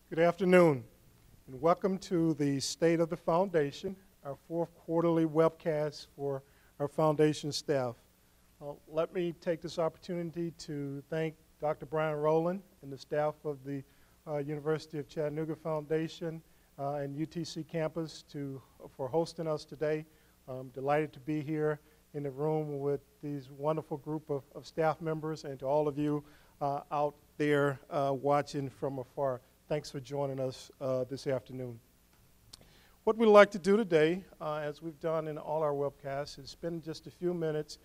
Good afternoon, and welcome to the State of the Foundation, our fourth quarterly webcast for our foundation staff. Let me take this opportunity to thank Dr. Brian Rowland and the staff of the University of Chattanooga Foundation and UTC campus for hosting us today. I'm delighted to be here in the room with these wonderful group of staff members, and to all of you out there watching from afar. Thanks for joining us this afternoon. What we'd like to do today, as we've done in all our webcasts, is spend just a few minutes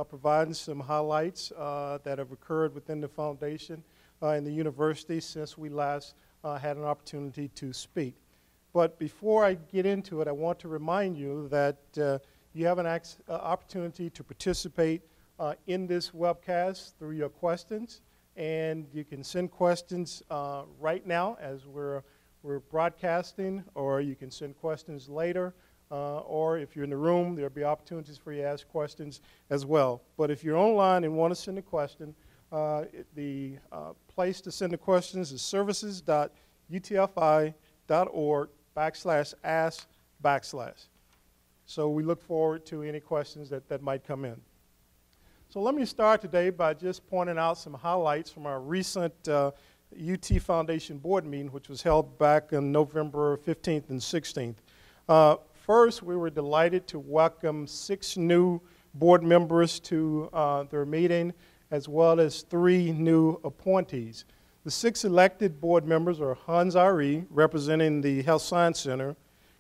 providing some highlights that have occurred within the foundation and the university since we last had an opportunity to speak. But before I get into it, I want to remind you that you have an opportunity to participate in this webcast through your questions. And you can send questions right now as we're broadcasting, or you can send questions later, or if you're in the room, there'll be opportunities for you to ask questions as well. But if you're online and want to send a question, the place to send the questions is services.utfi.org/ask/. So we look forward to any questions that might come in. So let me start today by just pointing out some highlights from our recent UT Foundation board meeting, which was held back on November 15th and 16th. First, we were delighted to welcome 6 new board members to their meeting, as well as 3 new appointees. The 6 elected board members are Hans Ari, representing the Health Science Center,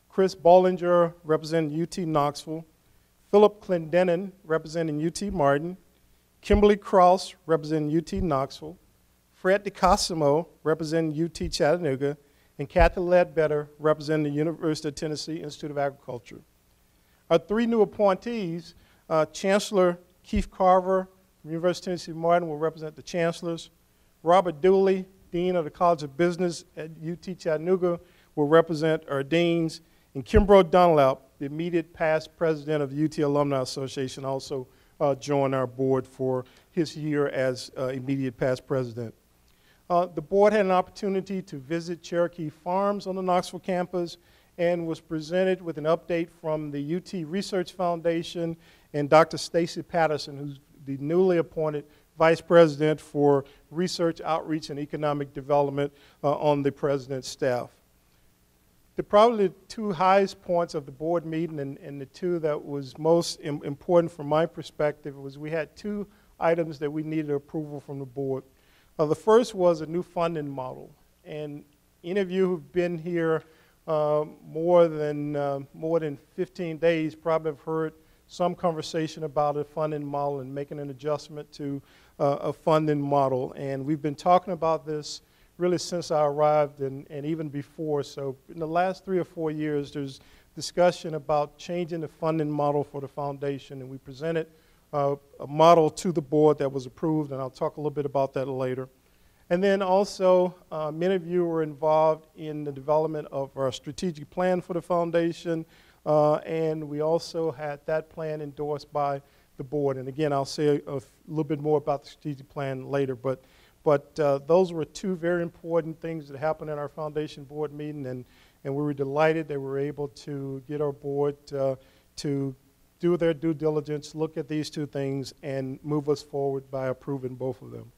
Chris Bollinger, representing UT Knoxville, Philip Clendenin, representing UT Martin, Kimberly Cross, representing UT Knoxville, Fred DeCosimo, representing UT Chattanooga, and Kathy Ledbetter, representing the University of Tennessee Institute of Agriculture. Our 3 new appointees, Chancellor Keith Carver from University of Tennessee Martin will represent the chancellors. Robert Dooley, Dean of the College of Business at UT Chattanooga, will represent our deans. And Kimbrough Dunlap, the immediate past president of the UT Alumni Association, also joined our board for his year as immediate past president. The board had an opportunity to visit Cherokee Farms on the Knoxville campus and was presented with an update from the UT Research Foundation and Dr. Stacy Patterson, who's the newly appointed vice president for research, outreach, and economic development on the president's staff. Probably the 2 highest points of the board meeting, and the 2 that was most important from my perspective, was we had 2 items that we needed approval from the board. The first was a new funding model, and any of you who've been here more than 15 days probably have heard some conversation about a funding model and making an adjustment to a funding model. And we've been talking about this really since I arrived and even before. So in the last 3 or 4 years, there's discussion about changing the funding model for the foundation, and we presented a model to the board that was approved, and I'll talk a little bit about that later. And then also, many of you were involved in the development of our strategic plan for the foundation, and we also had that plan endorsed by the board. And again, I'll say a little bit more about the strategic plan later, but those were 2 very important things that happened in our foundation board meeting, and we were delighted that we were able to get our board to do their due diligence, look at these 2 things, and move us forward by approving both of them.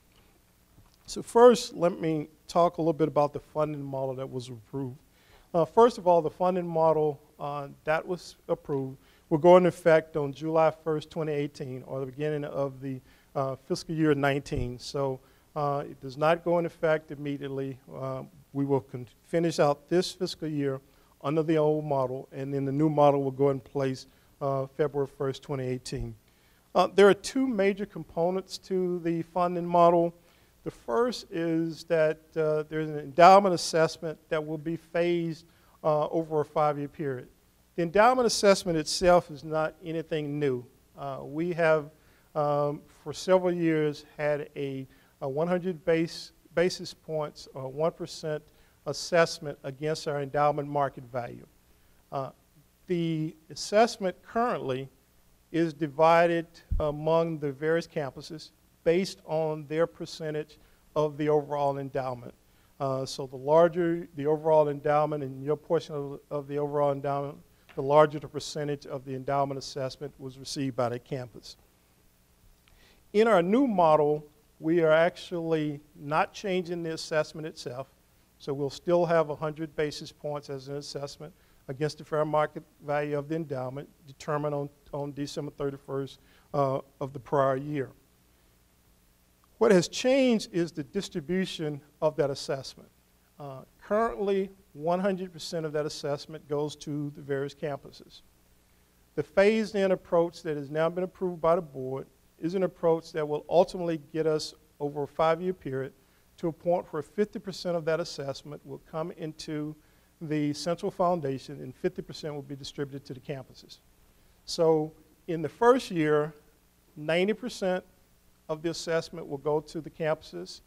So first, let me talk a little bit about the funding model that was approved. First of all, the funding model that was approved will go into effect on July 1st, 2018, or the beginning of the fiscal year 19. So it does not go into effect immediately. We will finish out this fiscal year under the old model, and then the new model will go in place February 1st, 2018. There are 2 major components to the funding model. The first is that there's an endowment assessment that will be phased over a 5-year period. The endowment assessment itself is not anything new. We have, for several years, had a 100 basis points or 1% assessment against our endowment market value. The assessment currently is divided among the various campuses based on their percentage of the overall endowment. So the larger the overall endowment and your portion of the overall endowment, the larger the percentage of the endowment assessment was received by the campus. In our new model, we are actually not changing the assessment itself. So we'll still have 100 basis points as an assessment against the fair market value of the endowment determined on December 31st of the prior year. What has changed is the distribution of that assessment. Currently, 100% of that assessment goes to the various campuses. The phased-in approach that has now been approved by the board is an approach that will ultimately get us over a 5-year period to a point where 50% of that assessment will come into the central foundation and 50% will be distributed to the campuses. So in the first year, 90% of the assessment will go to the campuses,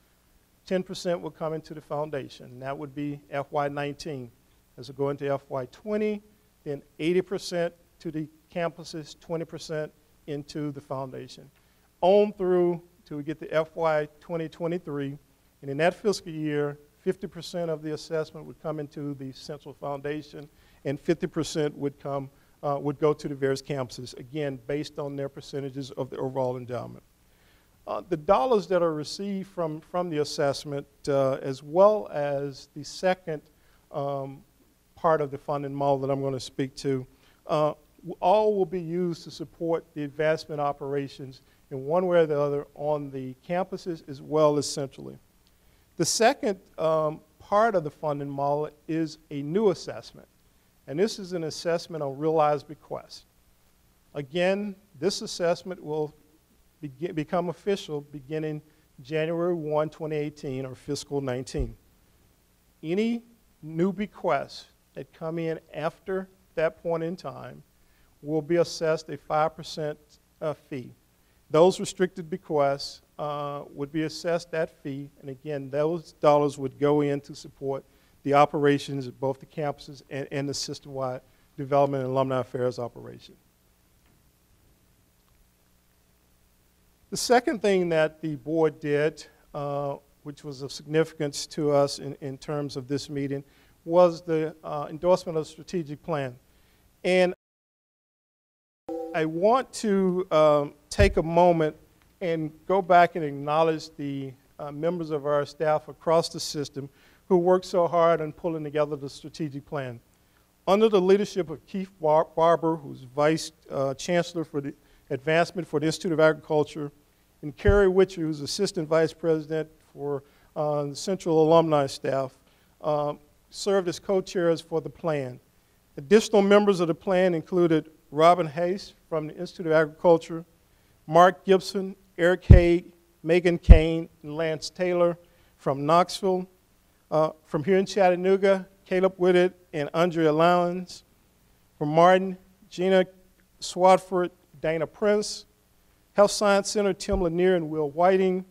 10% will come into the foundation, and that would be FY19. As we go into FY20, then 80% to the campuses, 20% into the foundation. On through till we get to FY 2023, and in that fiscal year, 50% of the assessment would come into the central foundation, and 50% would go to the various campuses, again, based on their percentages of the overall endowment. The dollars that are received from the assessment, as well as the second part of the funding model that I'm going to speak to, all will be used to support the advancement operations in one way or the other on the campuses as well as centrally. The second part of the funding model is a new assessment, and this is an assessment on realized bequests. Again, this assessment will become official beginning January 1, 2018, or fiscal 19. Any new bequests that come in after that point in time will be assessed a 5% fee. Those restricted bequests would be assessed that fee, and again, those dollars would go in to support the operations of both the campuses and the system-wide development and alumni affairs operation. The second thing that the board did, which was of significance to us in terms of this meeting, was the endorsement of the strategic plan. And I want to take a moment and go back and acknowledge the members of our staff across the system who worked so hard on pulling together the strategic plan. Under the leadership of Keith Barber, who's Vice Chancellor for the Advancement for the Institute of Agriculture, and Kerry Witcher, who's Assistant Vice President for the Central Alumni staff, served as co-chairs for the plan. Additional members of the plan included Robin Hayes from the Institute of Agriculture, Mark Gibson, Eric Haig, Megan Kane, and Lance Taylor from Knoxville. From here in Chattanooga, Caleb Whitted and Andrea Lowens. From Martin, Gina Swadford, Dana Prince. Health Science Center, Tim Lanier and Will Whiting.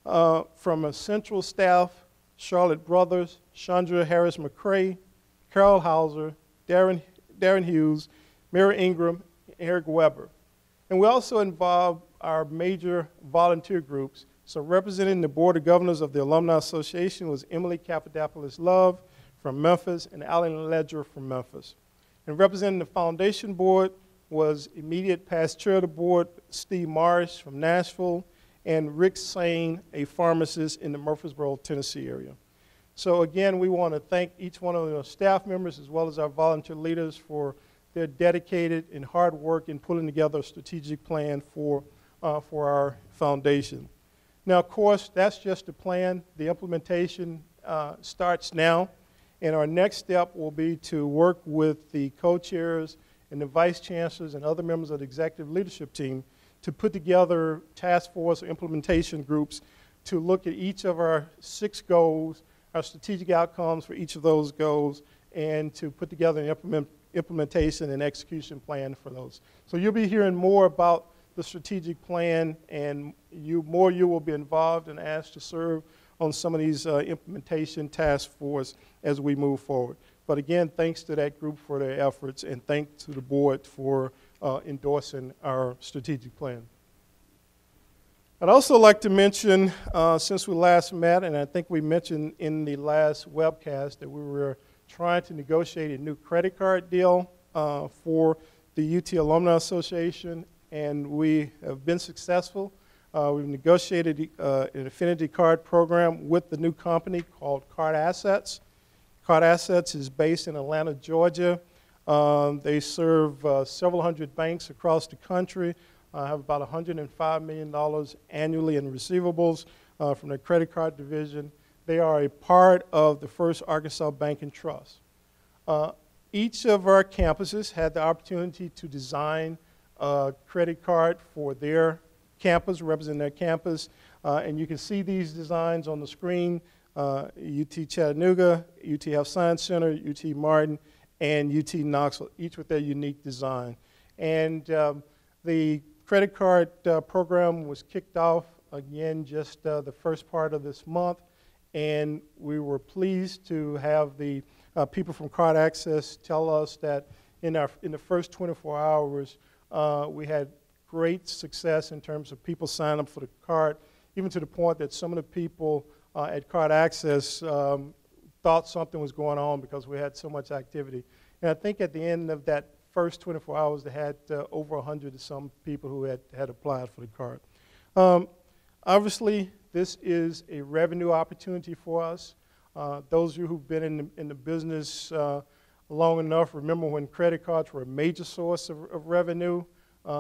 From a central staff, Charlotte Brothers, Chandra Harris McCrae, Carol Hauser, Darren Hughes, Mary Ingram, and Eric Weber. And we also involved our major volunteer groups. So representing the Board of Governors of the Alumni Association was Emily Papadopoulos Love from Memphis and Alan Ledger from Memphis. And representing the Foundation Board was immediate past chair of the board, Steve Morris from Nashville, and Rick Sane, a pharmacist in the Murfreesboro, Tennessee area. So again, we want to thank each one of the staff members as well as our volunteer leaders for their dedicated and hard work in pulling together a strategic plan for our foundation. Now, of course, that's just a plan. The implementation starts now, and our next step will be to work with the co-chairs and the vice chancellors and other members of the executive leadership team to put together task force or implementation groups to look at each of our 6 goals, our strategic outcomes for each of those goals, and to put together an implementation and execution plan for those. So you'll be hearing more about the strategic plan, and you will be involved and asked to serve on some of these implementation task force as we move forward. But again, thanks to that group for their efforts, and thanks to the board for endorsing our strategic plan. I'd also like to mention, since we last met, and I think we mentioned in the last webcast that we were trying to negotiate a new credit card deal for the UT Alumni Association, and we have been successful. We've negotiated an affinity card program with the new company called Card Assets. Card Assets is based in Atlanta, Georgia. They serve several hundred banks across the country. Have about $105 million annually in receivables from their credit card division. They are a part of the First Arkansas Bank and Trust. Each of our campuses had the opportunity to design a credit card for their campus, representing their campus. And you can see these designs on the screen. UT Chattanooga, UT Health Science Center, UT Martin, and UT Knoxville, each with their unique design. And the credit card program was kicked off again just the first part of this month, and we were pleased to have the people from Card Access tell us that in the first 24 hours we had great success in terms of people signing up for the card, even to the point that some of the people at Card Access thought something was going on because we had so much activity. And I think at the end of that first 24 hours, they had over 100 and some people who had applied for the card. Obviously, this is a revenue opportunity for us. Those of you who've been in the business long enough remember when credit cards were a major source of revenue.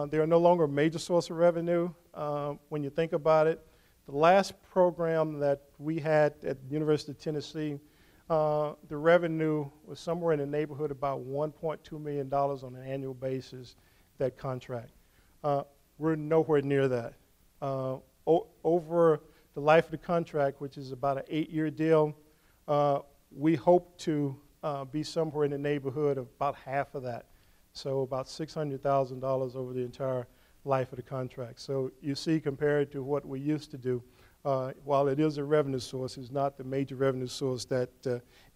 They are no longer a major source of revenue when you think about it. The last program that we had at the University of Tennessee, the revenue was somewhere in the neighborhood of about $1.2 million on an annual basis, that contract. We're nowhere near that. Over the life of the contract, which is about an 8-year deal, we hope to be somewhere in the neighborhood of about half of that. So about $600,000 over the entire life of the contract. So you see, compared to what we used to do, while it is a revenue source, it's not the major revenue source that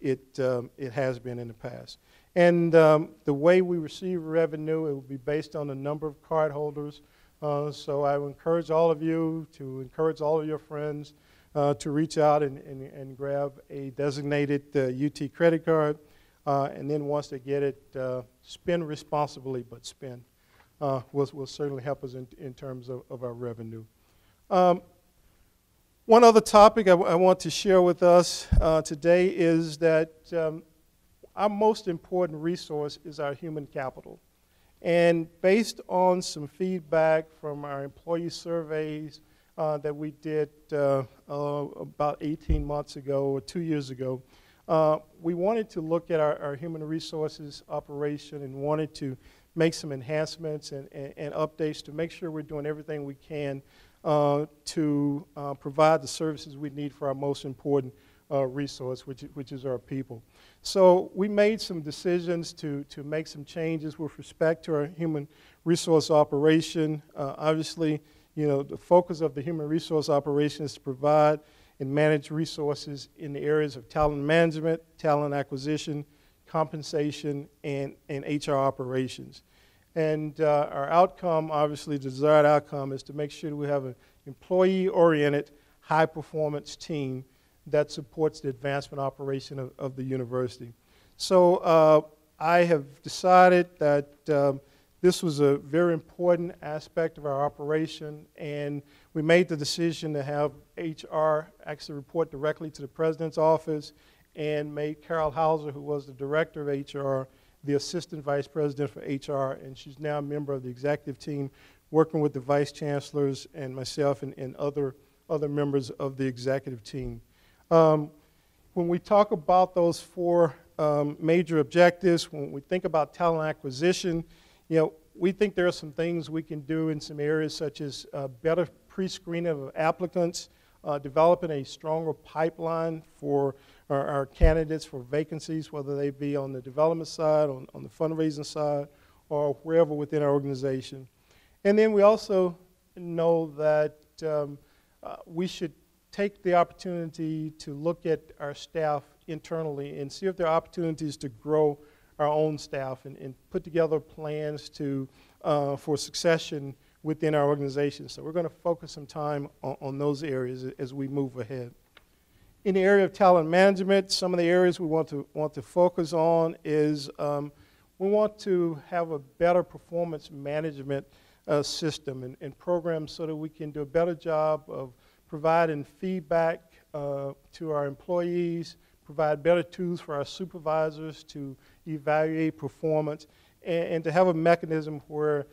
it has been in the past. And the way we receive revenue, it will be based on the number of cardholders. So I would encourage all of you to encourage all of your friends to reach out and grab a designated UT credit card. And then once they get it, spend responsibly, but spend. Will certainly help us in terms of our revenue. One other topic I want to share with us today is that our most important resource is our human capital. And based on some feedback from our employee surveys that we did about 18 months ago or 2 years ago, we wanted to look at our human resources operation and wanted to make some enhancements and updates to make sure we're doing everything we can to provide the services we need for our most important resource, which is our people. So we made some decisions to make some changes with respect to our human resource operation. Obviously, you know, the focus of the human resource operation is to provide and manage resources in the areas of talent management, talent acquisition, compensation, and HR operations. And our outcome, obviously, the desired outcome is to make sure that we have an employee-oriented, high-performance team that supports the advancement operation of the university. So I have decided that this was a very important aspect of our operation, and we made the decision to have HR actually report directly to the president's office and made Carol Hauser, who was the director of HR, the assistant vice president for HR, and she's now a member of the executive team working with the vice chancellors and myself and other members of the executive team. When we talk about those four major objectives, when we think about talent acquisition, you know, we think there are some things we can do in some areas such as better pre-screening of applicants, developing a stronger pipeline for our candidates for vacancies, whether they be on the development side, on the fundraising side, or wherever within our organization. And then we also know that we should take the opportunity to look at our staff internally and see if there are opportunities to grow our own staff and put together plans to, for succession within our organization. So we're going to focus some time on those areas as we move ahead. In the area of talent management, some of the areas we want to focus on is we want to have a better performance management system and programs so that we can do a better job of providing feedback to our employees, provide better tools for our supervisors to evaluate performance, and to have a mechanism where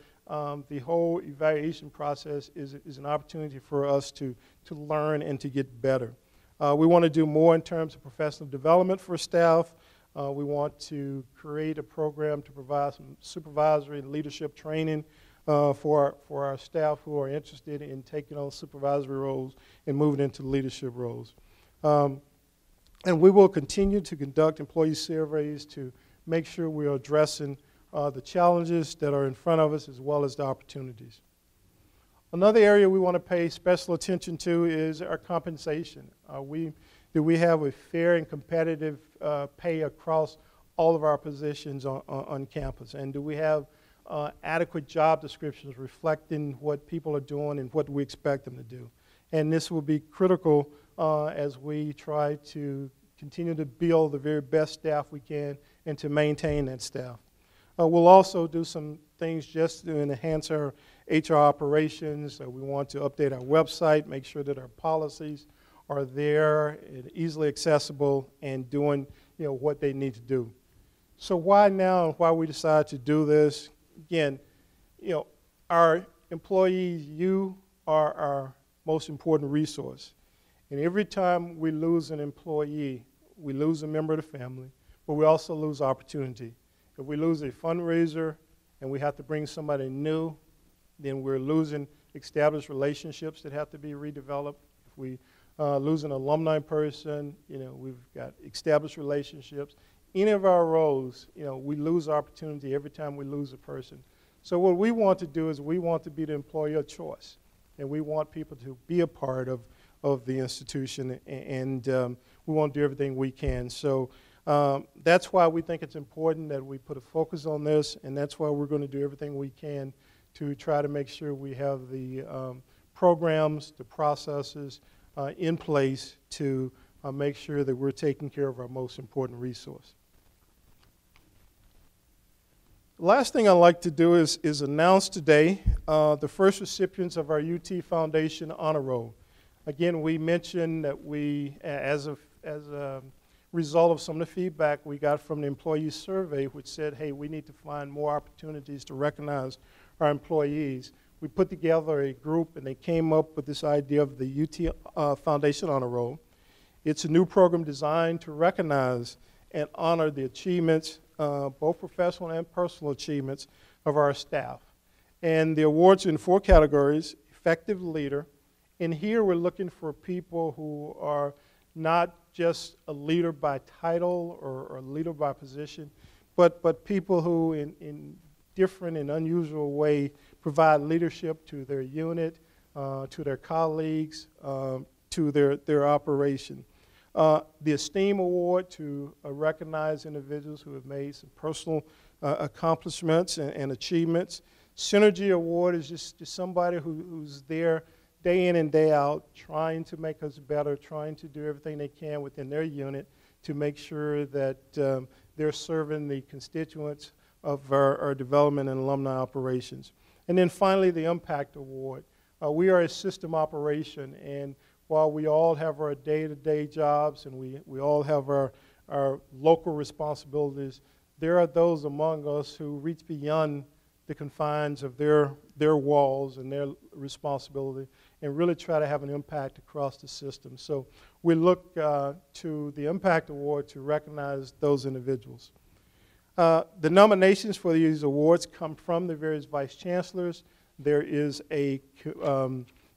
the whole evaluation process is an opportunity for us to learn and to get better. We want to do more in terms of professional development for staff. We want to create a program to provide some supervisory and leadership training for our staff who are interested in taking on supervisory roles and moving into leadership roles. And we will continue to conduct employee surveys to make sure we are addressing the challenges that are in front of us as well as the opportunities. Another area we want to pay special attention to is our compensation. Do we have a fair and competitive pay across all of our positions on campus? And do we have adequate job descriptions reflecting what people are doing and what we expect them to do? And this will be critical as we try to continue to build the very best staff we can and to maintain that staff. We'll also do some things just to enhance our HR operations. We want to update our website, make sure that our policies are there and easily accessible and doing what they need to do. So why now and why we decided to do this? Again, our employees, you are our most important resource. And every time we lose an employee, we lose a member of the family, but we also lose opportunity. If we lose a fundraiser and we have to bring somebody new, then we're losing established relationships that have to be redeveloped. If we lose an alumni person, we've got established relationships. Any of our roles, we lose opportunity every time we lose a person. So what we want to do is we want to be the employer of choice, and we want people to be a part of the institution, and we want to do everything we can. So that's why we think it's important that we put a focus on this, and that's why we're going to do everything we can to try to make sure we have the programs, the processes in place to make sure that we're taking care of our most important resource. The last thing I'd like to do is announce today the first recipients of our UT Foundation Honor Roll. Again, we mentioned that we, as a result of some of the feedback we got from the employee survey, which said, hey, we need to find more opportunities to recognize our employees, we put together a group and they came up with this idea of the UT Foundation Honor Roll. It's a new program designed to recognize and honor the achievements, both professional and personal achievements, of our staff. And the awards are in 4 categories: effective leader. And here we're looking for people who are not just a leader by title or a leader by position, but people who in different and unusual way provide leadership to their unit, to their colleagues, to their operation. The Esteem Award to recognize individuals who have made some personal accomplishments and achievements. Synergy Award is just somebody who's there day in and day out trying to make us better, trying to do everything they can within their unit to make sure that they're serving the constituents of our development and alumni operations. And then finally, the Impact Award. We are a system operation, and while we all have our day-to-day jobs and we all have our local responsibilities, there are those among us who reach beyond the confines of their walls and their responsibility and really try to have an impact across the system. So we look to the Impact Award to recognize those individuals. The nominations for these awards come from the various vice chancellors. There is a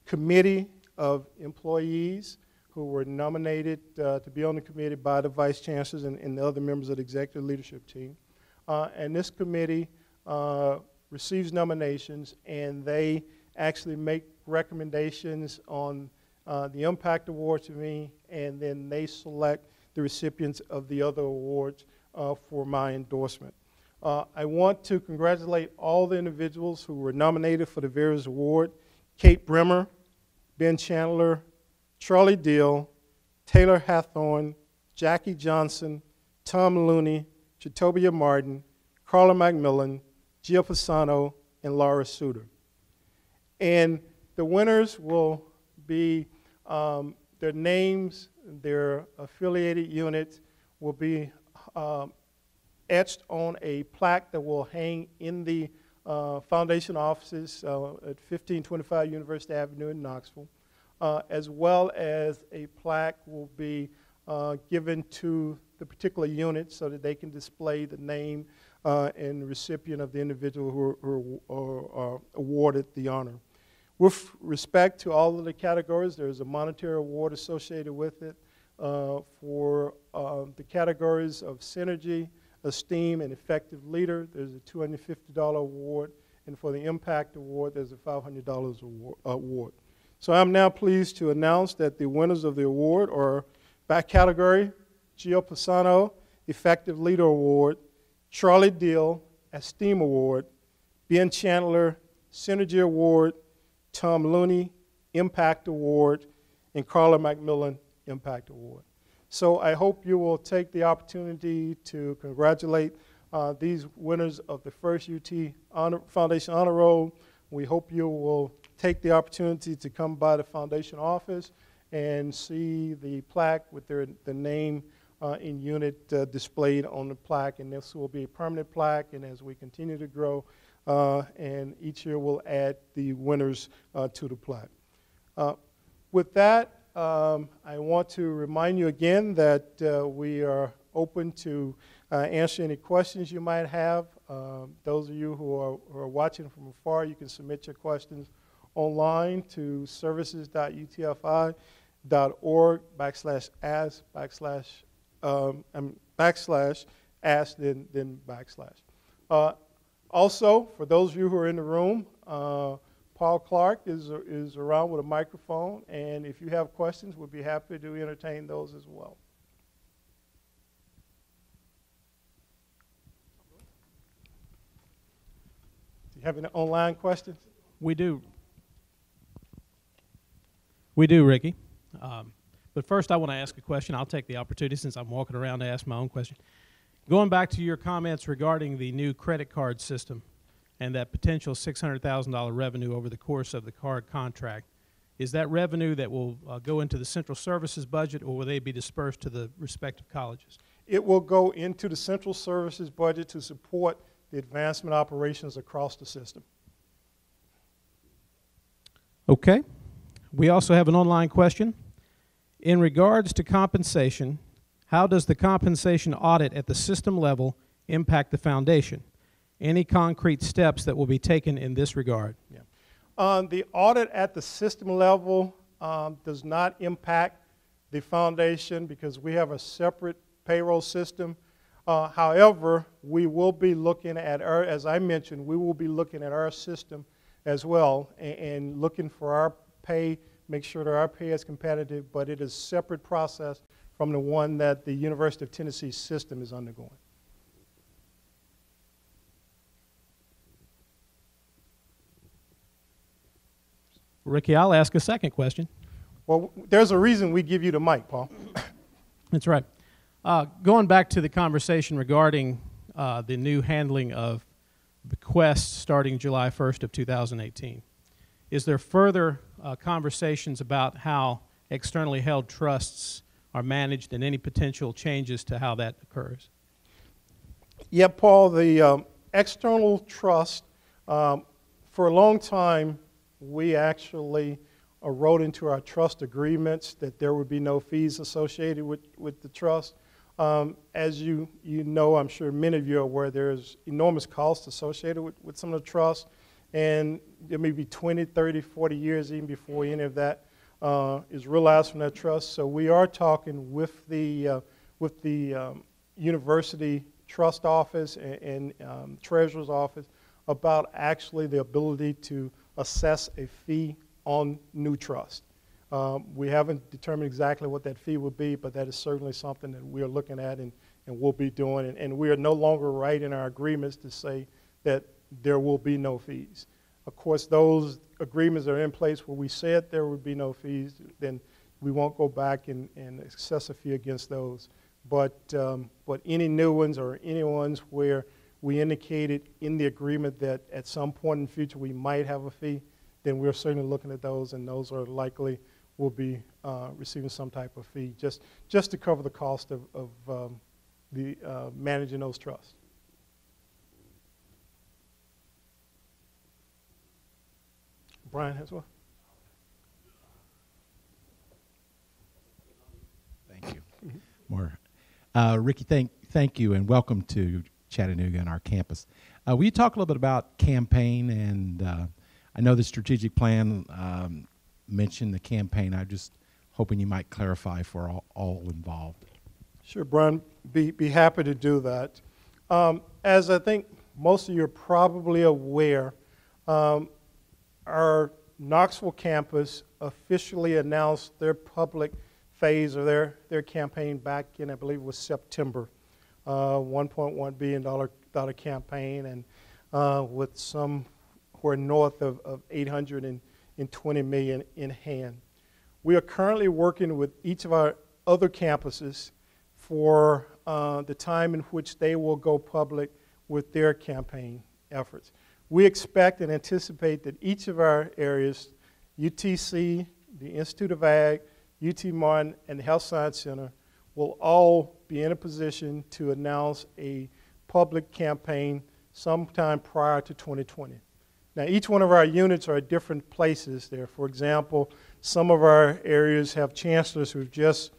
committee of employees who were nominated to be on the committee by the vice chancellors and the other members of the executive leadership team. And this committee receives nominations, and they actually make recommendations on the Impact Award to me, and then they select the recipients of the other awards for my endorsement. I want to congratulate all the individuals who were nominated for the various awards: Kate Bremer, Ben Chandler, Charlie Deal, Taylor Hathorn, Jackie Johnson, Tom Looney, Chitobia Martin, Carla McMillan, Gia Pisano, and Laura Suter. And the winners will be, their names, their affiliated units will be etched on a plaque that will hang in the foundation offices at 1525 University Avenue in Knoxville, as well as a plaque will be given to the particular unit so that they can display the name and the recipient of the individual who are awarded the honor. With respect to all of the categories, there's a monetary award associated with it. For the categories of synergy, esteem, and effective leader, there's a $250 award. And for the impact award, there's a $500 award. So I'm now pleased to announce that the winners of the award are by category: Gio Pisano, Effective Leader Award; Charlie Deal, Esteem Award; Ben Chandler, Synergy Award; Tom Looney, Impact Award; and Carla McMillan, Impact Award. So I hope you will take the opportunity to congratulate these winners of the first UT Foundation Honor Roll. We hope you will take the opportunity to come by the foundation office and see the plaque with the name in unit displayed on the plaque. And this will be a permanent plaque, and as we continue to grow, and each year we'll add the winners to the plaque. With that, I want to remind you again that we are open to answer any questions you might have. Those of you who are watching from afar, you can submit your questions online to services.utfi.org/ask, then backslash. Also, for those of you who are in the room, Paul Clark is around with a microphone, and if you have questions, we'll be happy to entertain those as well. Do you have any online questions? We do. We do, Ricky. But first I want to ask a question. I'll take the opportunity since I'm walking around to ask my own question. Going back to your comments regarding the new credit card system and that potential $600,000 revenue over the course of the card contract, is that revenue that will go into the central services budget, or will they be dispersed to the respective colleges? It will go into the central services budget to support the advancement operations across the system. Okay. We also have an online question. In regards to compensation, how does the compensation audit at the system level impact the foundation? Any concrete steps that will be taken in this regard? Yeah. The audit at the system level does not impact the foundation because we have a separate payroll system. However, we will be looking at our, as I mentioned, we will be looking at our system as well and looking for our pay, make sure that our pay is competitive, but it is a separate process from the one that the University of Tennessee system is undergoing. Ricky, I'll ask a second question. Well, there's a reason we give you the mic, Paul. That's right. Going back to the conversation regarding the new handling of bequests starting July 1st of 2018, is there further conversations about how externally held trusts are managed and any potential changes to how that occurs? Yeah, Paul, the external trust, for a long time, we actually wrote into our trust agreements that there would be no fees associated with the trust. As you know, I'm sure many of you are aware, there's enormous costs associated with some of the trusts, and there may be 20, 30, 40 years even before any of that is realized from that trust. So we are talking with the university trust office and treasurer's office about actually the ability to assess a fee on new trust. We haven't determined exactly what that fee will be, but that is certainly something that we are looking at and we'll be doing. And we are no longer writing our agreements to say that there will be no fees. Of course, those agreements are in place where we said there would be no fees, then we won't go back and assess a fee against those. But any new ones or any ones where we indicated in the agreement that at some point in the future we might have a fee, then we're certainly looking at those, and those are likely will be receiving some type of fee just to cover the cost of managing those trusts. Brian has one. Thank you. More. Ricky, thank you, and welcome to Chattanooga and our campus. Will you talk a little bit about campaign? And I know the strategic plan mentioned the campaign. I'm just hoping you might clarify for all involved. Sure, Brian, be happy to do that. As I think most of you are probably aware, our Knoxville campus officially announced their public phase of their campaign back in, I believe it was September, $1.1 billion campaign, and with somewhere north of $820 million in hand. We are currently working with each of our other campuses for the time in which they will go public with their campaign efforts. We expect and anticipate that each of our areas, UTC, the Institute of Ag, UT Martin, and the Health Science Center, will all be in a position to announce a public campaign sometime prior to 2020. Now, each one of our units are at different places there. For example, some of our areas have chancellors who've just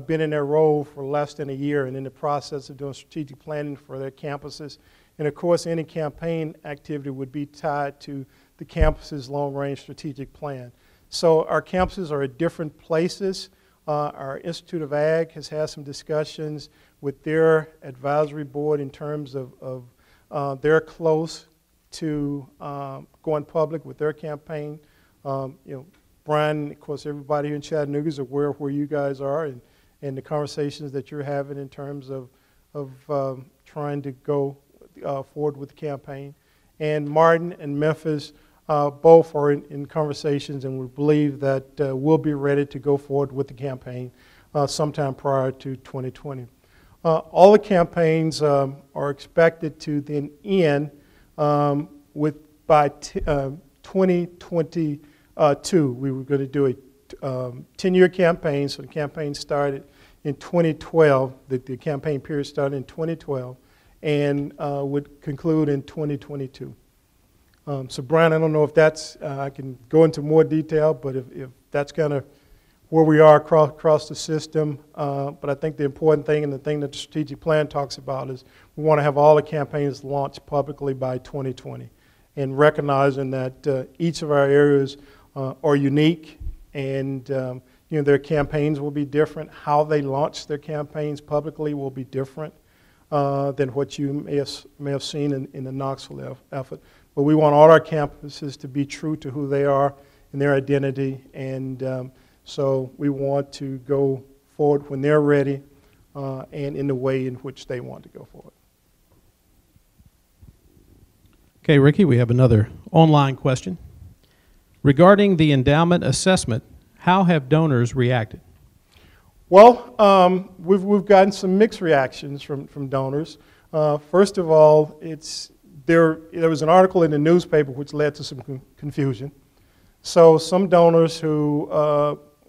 been in their role for less than a year and in the process of doing strategic planning for their campuses. And of course, any campaign activity would be tied to the campus's long-range strategic plan. So our campuses are at different places. Our Institute of Ag has had some discussions with their advisory board in terms of they're close to going public with their campaign. Brian, of course, everybody here in Chattanooga is aware of where you guys are and the conversations that you're having in terms of trying to go forward with the campaign. And Martin and Memphis both are in conversations, and we believe that we'll be ready to go forward with the campaign sometime prior to 2020. All the campaigns are expected to then end by 2022. We were going to do a 10-year campaign, so the campaign started in 2012. The campaign period started in 2012 and would conclude in 2022. So Brian, I don't know if that's, I can go into more detail, but if that's kind of where we are across the system. But I think the important thing and the thing that the strategic plan talks about is we want to have all the campaigns launched publicly by 2020, and recognizing that each of our areas are unique, and their campaigns will be different. How they launch their campaigns publicly will be different than what you may have seen in the Knoxville effort. But we want all our campuses to be true to who they are and their identity, and so we want to go forward when they're ready and in the way in which they want to go forward. Okay, Ricky, we have another online question. Regarding the endowment assessment, how have donors reacted? Well, we've gotten some mixed reactions from donors. First of all, there was an article in the newspaper which led to some confusion. So some donors who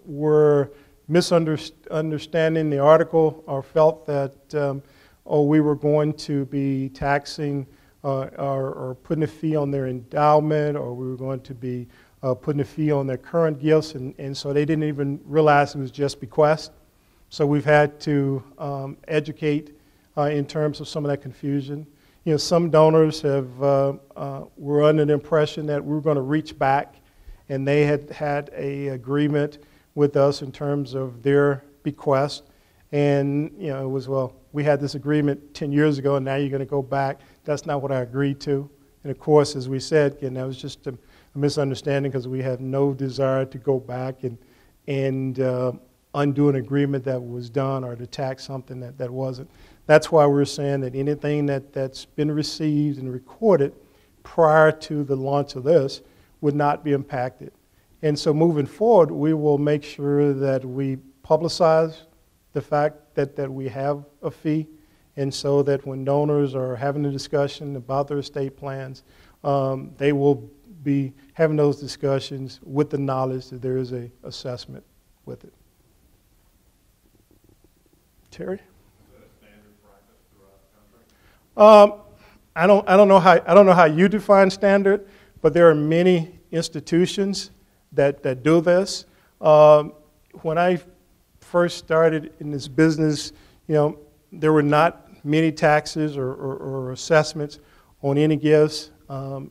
were misunderstanding the article or felt that we were going to be taxing or putting a fee on their endowment, or we were going to be putting a fee on their current gifts, and so they didn't even realize it was just bequest. So we've had to educate in terms of some of that confusion. Some donors were under the impression that we were going to reach back, and they had an agreement with us in terms of their bequest. And it was, well, we had this agreement 10 years ago, and now you're going to go back. That's not what I agreed to. And of course, as we said, that was just a misunderstanding, because we have no desire to go back and undo an agreement that was done or to tax something that wasn't. That's why we're saying that anything that's been received and recorded prior to the launch of this would not be impacted. And so moving forward, we will make sure that we publicize the fact that we have a fee, and so that when donors are having a discussion about their estate plans, they will be having those discussions with the knowledge that there is a assessment with it. Terry? Is that a standard practice throughout the country? I don't know how you define standard, but there are many institutions that do this. When I first started in this business, there were not many taxes or assessments on any gifts.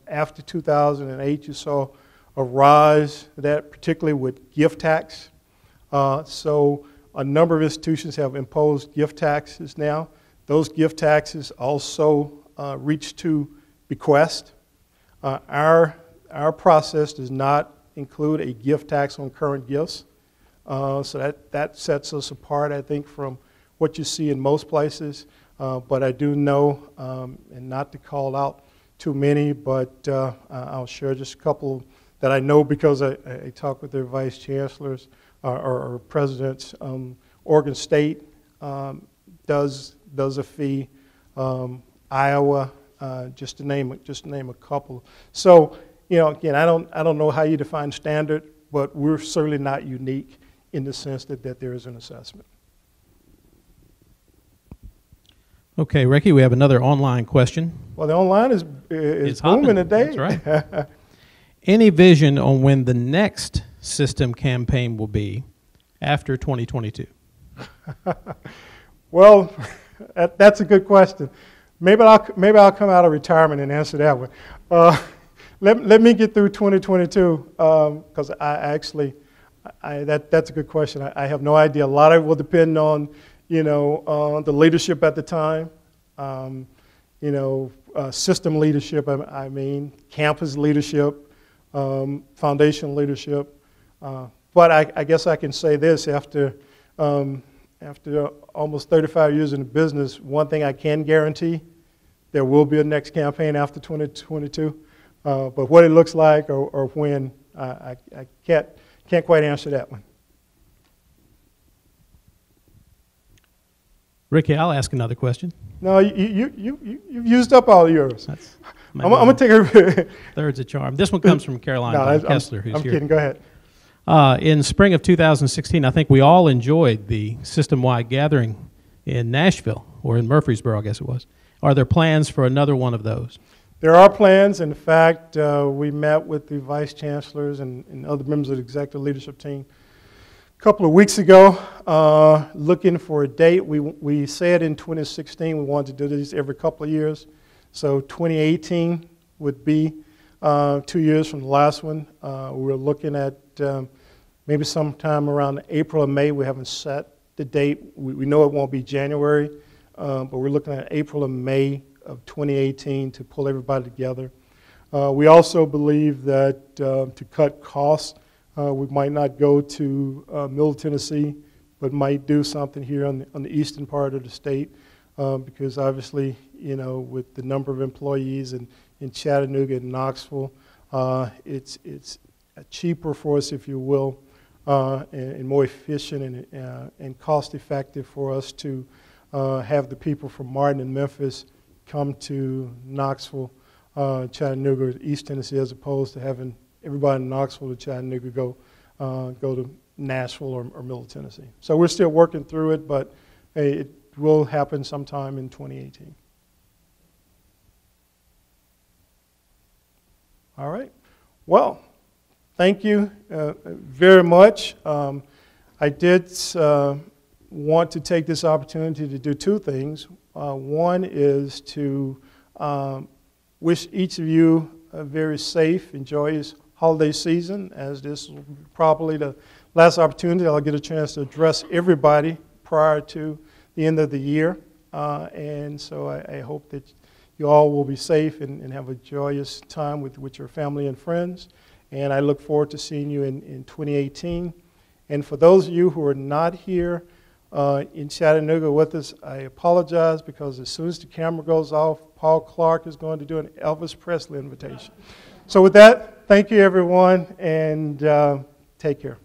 After 2008, you saw a rise of that, particularly with gift tax. So a number of institutions have imposed gift taxes now. Those gift taxes also reach to bequest. Our process does not include a gift tax on current gifts. So that sets us apart, I think, from what you see in most places. But I do know, and not to call out too many, but I'll share just a couple that I know because I talk with their vice chancellors or presidents. Oregon State does a fee. Iowa, just to name a couple. So, again, I don't know how you define standard, but we're certainly not unique in the sense that there is an assessment. Okay, Ricky, we have another online question. Well, the online is booming today. That's right. Any vision on when the next system campaign will be after 2022? Well, that's a good question. Maybe I'll come out of retirement and answer that one. Let me get through 2022 because that's a good question. I have no idea. A lot of it will depend on the leadership at the time, system leadership. I mean, campus leadership, foundation leadership. But I guess I can say this after almost 35 years in the business, one thing I can guarantee, there will be a next campaign after 2022. But what it looks like or when, I can't quite answer that one. Ricky, I'll ask another question. No, you've used up all yours. I'm going to take a... Third's a charm. This one comes from Caroline Kessler, who's I'm here. kidding. Go ahead. In spring of 2016, I think we all enjoyed the system-wide gathering in Nashville, or in Murfreesboro, I guess it was. Are there plans for another one of those? There are plans. In fact, we met with the vice chancellors and other members of the executive leadership team a couple of weeks ago looking for a date. We said in 2016 we wanted to do this every couple of years. So 2018 would be 2 years from the last one. We're looking at maybe sometime around April or May. We haven't set the date. We know it won't be January, but we're looking at April or May of 2018 to pull everybody together. We also believe that to cut costs, we might not go to Middle Tennessee, but might do something here on the eastern part of the state, because obviously, with the number of employees in Chattanooga and Knoxville, it's cheaper for us, if you will, and more efficient and cost effective for us to have the people from Martin and Memphis come to Knoxville, Chattanooga, East Tennessee, as opposed to having everybody in Knoxville to Chattanooga go to Nashville or Middle Tennessee. So we're still working through it, but it will happen sometime in 2018. All right. Well, thank you very much. I did want to take this opportunity to do two things. One is to wish each of you a very safe and joyous holiday season, as this will be probably the last opportunity I'll get a chance to address everybody prior to the end of the year. And so I hope that you all will be safe and have a joyous time with your family and friends. And I look forward to seeing you in 2018. And for those of you who are not here in Chattanooga with us, I apologize because as soon as the camera goes off, Paul Clark is going to do an Elvis Presley invitation. So with that, thank you everyone, and take care.